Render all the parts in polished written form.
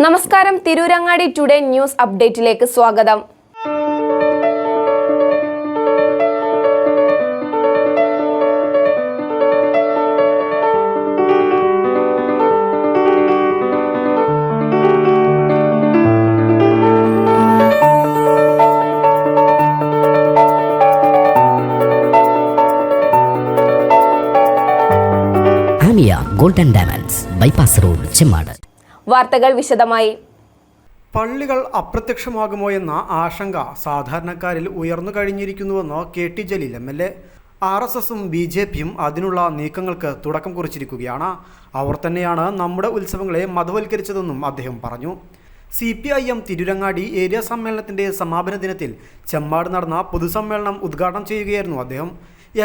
നമസ്കാരം, Tirurangadi today news അപ്ഡേറ്റിലേക്ക് സ്വാഗതം. Amiya golden diamonds bypass road Chemmad. വാർത്തകൾ വിശദമായി. പള്ളികൾ അപ്രത്യക്ഷമാകുമോ എന്ന ആശങ്ക സാധാരണക്കാരിൽ ഉയർന്നു കഴിഞ്ഞിരിക്കുന്നുവെന്ന് KT ജലീൽ MLA. RSSും BJPയും അതിനുള്ള നീക്കങ്ങൾക്ക് തുടക്കം കുറിച്ചിരിക്കുകയാണ്. അവർ തന്നെയാണ് നമ്മുടെ ഉത്സവങ്ങളെ മതവൽക്കരിച്ചതെന്നും അദ്ദേഹം പറഞ്ഞു. CPIM തിരൂരങ്ങാടി ഏരിയ സമ്മേളനത്തിൻ്റെ സമാപന ദിനത്തിൽ ചെമ്മാട് നടന്ന പൊതുസമ്മേളനം ഉദ്ഘാടനം ചെയ്യുകയായിരുന്നു അദ്ദേഹം.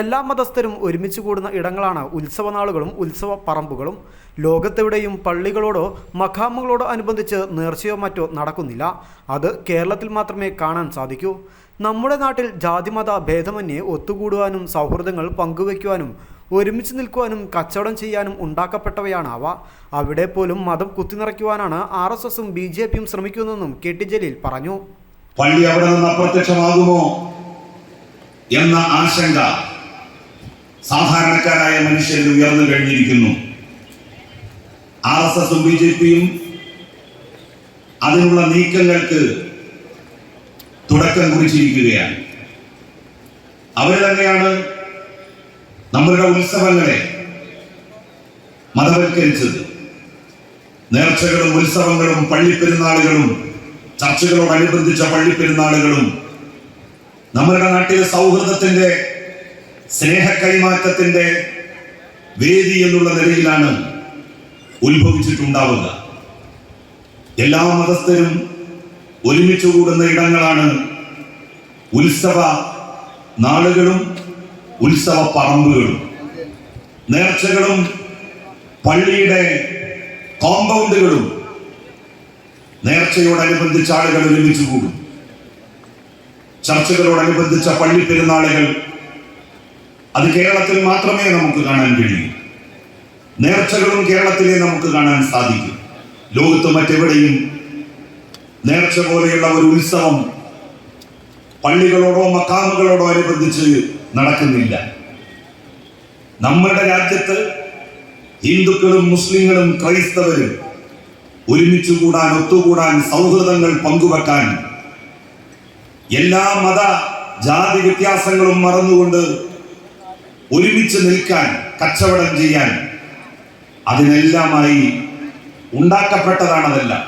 എല്ലാ മതസ്ഥരും ഒരുമിച്ച് കൂടുന്ന ഇടങ്ങളാണ് ഉത്സവനാളുകളും ഉത്സവ പറമ്പുകളും. ലോകത്തെവിടെയും പള്ളികളോടോ മഖാമുകളോടോ അനുബന്ധിച്ച് നേർച്ചയോ മറ്റോ നടക്കുന്നില്ല. അത് കേരളത്തിൽ മാത്രമേ കാണാൻ സാധിക്കൂ. നമ്മുടെ നാട്ടിൽ ജാതിമത ഭേദമന്യേ ഒത്തുകൂടുവാനും സൗഹൃദങ്ങൾ പങ്കുവയ്ക്കുവാനും ഒരുമിച്ച് നിൽക്കുവാനും കച്ചവടം ചെയ്യാനും ഉണ്ടാക്കപ്പെട്ടവയാണ് അവ. അവിടെ പോലും മതം കുത്തിനിറയ്ക്കുവാനാണ് RSSും BJPയും ശ്രമിക്കുന്നതെന്നും KT ജലീൽ പറഞ്ഞു. പള്ളി അവിടെ നിന്ന് അപ്രത്യക്ഷമാകുമോ എന്ന ആശങ്ക സാധാരണക്കാരായ മനുഷ്യരിൽ ഉയർന്നു കഴിഞ്ഞിരിക്കുന്നു. RSSും BJPയും അതിനുള്ള നീക്കങ്ങൾക്ക് തുടക്കം കുറിച്ചിരിക്കുകയാണ്. അവർ തന്നെയാണ് നമ്മളുടെ ഉത്സവങ്ങളെ മതവൽക്കരിച്ചത്. നേർച്ചകളും ഉത്സവങ്ങളും പള്ളിപ്പെരുന്നാളുകളും ചർച്ചകളോടനുബന്ധിച്ച പള്ളിപ്പെരുന്നാളുകളും നമ്മളുടെ നാട്ടിലെ സൗഹൃദത്തിന്റെ സ്നേഹ കൈമാറ്റത്തിന്റെ വേദി എന്നുള്ള നിലയിലാണ് ഉത്ഭവിച്ചിട്ടുണ്ടാവുക. എല്ലാ മതസ്ഥരും ഒരുമിച്ച് കൂടുന്ന ഇടങ്ങളാണ് ഉത്സവ നാളുകളും ഉത്സവ പറമ്പുകളും. നേർച്ചകളും പള്ളിയുടെ കോമ്പൗണ്ടുകളും നേർച്ചയോടനുബന്ധിച്ച ആളുകൾ ഒരുമിച്ച് കൂടും. ചർച്ചകളോടനുബന്ധിച്ച പള്ളി പെരുന്നാളുകൾ അത് കേരളത്തിൽ മാത്രമേ നമുക്ക് കാണാൻ കഴിയൂ. നേർച്ചകളും കേരളത്തിലേ നമുക്ക് കാണാൻ സാധിക്കും. ലോകത്ത് മറ്റെവിടെയും നേർച്ച പോലെയുള്ള ഒരു ഉത്സവം പള്ളികളോടോ മക്കാമുകളോടോ അനുബന്ധിച്ച് നടക്കുന്നില്ല. നമ്മുടെ രാജ്യത്ത് ഹിന്ദുക്കളും മുസ്ലിങ്ങളും ക്രൈസ്തവരും ഒരുമിച്ച് കൂടാൻ, ഒത്തുകൂടാൻ, സൗഹൃദങ്ങൾ പങ്കുവെക്കാൻ, എല്ലാ മത ജാതി വ്യത്യാസങ്ങളും മറന്നുകൊണ്ട് ഒരുമിച്ച് നിൽക്കാൻ, കച്ചവടം ചെയ്യാൻ, അതിനെല്ലാമായി ഉണ്ടാക്കപ്പെട്ടതാണതെല്ലാം.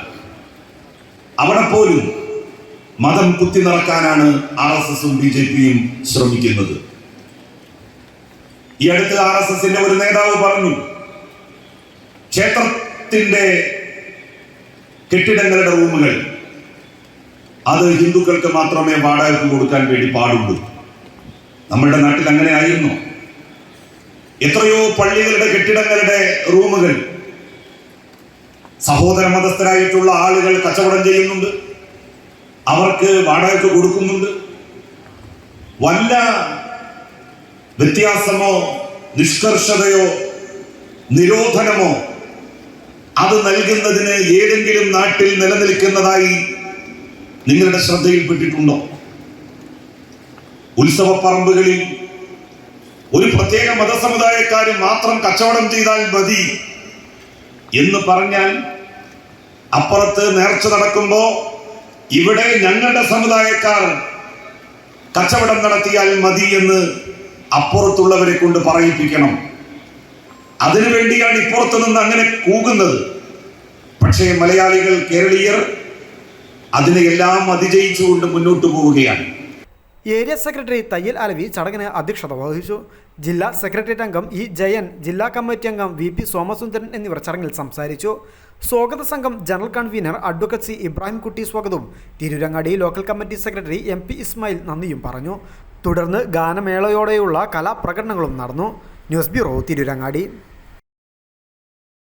അവിടെ പോലും മതം കുത്തി നിറക്കാനാണ് RSSും BJPയും ശ്രമിക്കുന്നത്. ഈ അടുത്ത് RSSന്റെ ഒരു നേതാവ് പറഞ്ഞു, ക്ഷേത്രത്തിന്റെ കെട്ടിടങ്ങളുടെ റൂമുകൾ അത് ഹിന്ദുക്കൾക്ക് മാത്രമേ വാടകയ്ക്ക് കൊടുക്കാൻ വേണ്ടി പാടുള്ളൂ. നമ്മളുടെ നാട്ടിൽ അങ്ങനെ ആയിരുന്നു. എത്രയോ പള്ളികളുടെ കെട്ടിടങ്ങളുടെ റൂമുകൾ സഹോദര മതസ്ഥരായിട്ടുള്ള ആളുകൾ കച്ചവടം ചെയ്യുന്നുണ്ട്, അവർക്ക് വാടകയ്ക്ക് കൊടുക്കുന്നുണ്ട്. വല്ല വ്യത്യാസമോ നിഷ്കർഷതയോ നിരോധനമോ അത് നൽകുന്നതിന് ഏതെങ്കിലും നാട്ടിൽ നിലനിൽക്കുന്നതായി നിങ്ങളുടെ ശ്രദ്ധയിൽപ്പെട്ടിട്ടുണ്ടോ? ഉത്സവ പറമ്പുകളിൽ ഒരു പ്രത്യേക മതസമുദായക്കാർ മാത്രം കച്ചവടം ചെയ്താൽ മതി എന്ന് പറഞ്ഞാൽ, അപ്പുറത്ത് നേർച്ച നടക്കുമ്പോ ഇവിടെ ഞങ്ങളുടെ സമുദായക്കാർ കച്ചവടം നടത്തിയാൽ മതി എന്ന് അപ്പുറത്തുള്ളവരെ കൊണ്ട് പറയിപ്പിക്കണം. അതിനുവേണ്ടിയാണ് ഇപ്പുറത്ത് നിന്ന് അങ്ങനെ കൂകുന്നത്. പക്ഷേ മലയാളികൾ, കേരളീയർ അതിനെ എല്ലാം അതിജയിച്ചുകൊണ്ട് മുന്നോട്ട് പോവുകയാണ്. ഏരിയ സെക്രട്ടറി തയ്യൽ അലവി ചടങ്ങിന് അധ്യക്ഷത വഹിച്ചു. ജില്ലാ സെക്രട്ടേറിയറ്റ് അംഗം E. ജയൻ, ജില്ലാ കമ്മിറ്റി അംഗം VP സോമസുന്ദരൻ എന്നിവർ ചടങ്ങിൽ സംസാരിച്ചു. സ്വാഗത സംഘം general convener advocate C. Ibrahim Kutty സ്വാഗതവും Tirurangadi local committee secretary MP Ismail നന്ദിയും പറഞ്ഞു. തുടർന്ന് ഗാനമേളയോടെയുള്ള കലാപ്രകടനങ്ങളും നടന്നു. News bureau, Tirurangadi.